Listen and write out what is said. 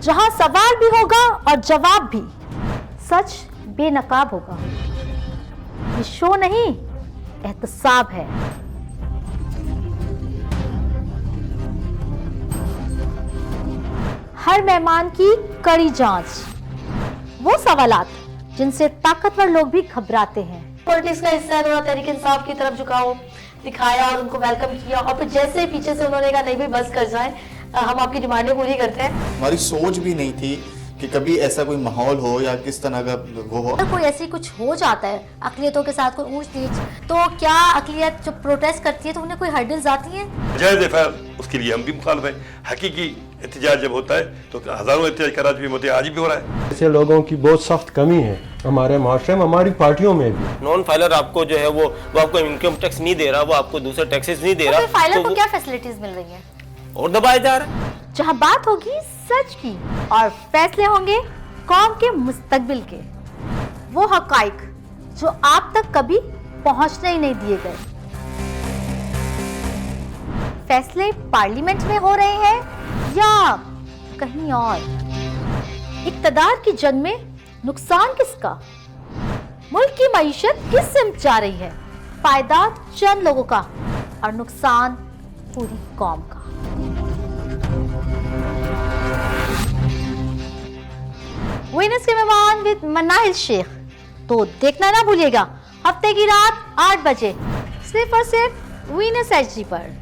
जहां सवाल भी होगा और जवाब भी, सच बेनकाब होगा। ये शो नहीं, एहतसाब है। हर मेहमान की कड़ी जांच, वो सवालात जिनसे ताकतवर लोग भी घबराते हैं। पॉलिटिक्स का हिस्सा है, थोड़ा तहरीक इंसाफ की तरफ झुकाव दिखाया और उनको वेलकम किया, और फिर जैसे पीछे से उन्होंने कहा नहीं भाई बस कर जाएं, हम आपकी डिमांडें पूरी करते हैं। हमारी सोच भी नहीं थी कि कभी ऐसा कोई माहौल हो या किस तरह का वो हो। अगर कोई ऐसी कुछ हो जाता है अकलियतों के साथ कोई ऊंच नीच, तो क्या अकलियत जो प्रोटेस्ट करती है तो उन्हें कोई हर्डल्स आती हैं? जायज़ है, उसके लिए हम भी मुखालिफ हैं। हकीकी एहतजाज जब होता है तो हज़ारों एहतजाज कराची में होते हैं, आज भी हो रहा है। ऐसे लोगों की बहुत सख्त कमी है हमारे माशरे में, हमारी पार्टियों में भी। नॉन फाइलर आपको जो है वो आपको इनकम टैक्स नहीं दे रहा, वो आपको दूसरे टैक्सेस नहीं दे रहा, फाइलर तो को क्या फैसिलिटीज मिल रही हैं? और दबाया जा रहा है। जहां बात होगी सच की और फैसले होंगे कौम के मुस्तकबिल के, वो हकाइक जो आप तक कभी पहुंचने ही नहीं दिए गए। फैसले पार्लियामेंट में हो रहे हैं या कहीं और। इक्तदार की जंग में नुकसान किसका? मुल्क की मईशत किस सिमत जा रही है? फायदा चंद लोगों का और नुकसान पूरी कौम का। वीनस के मेहमान विद मनाहिल शेख, तो देखना ना भूलिएगा हफ्ते की रात 8 बजे सिर्फ और सिर्फ वीनस HD पर।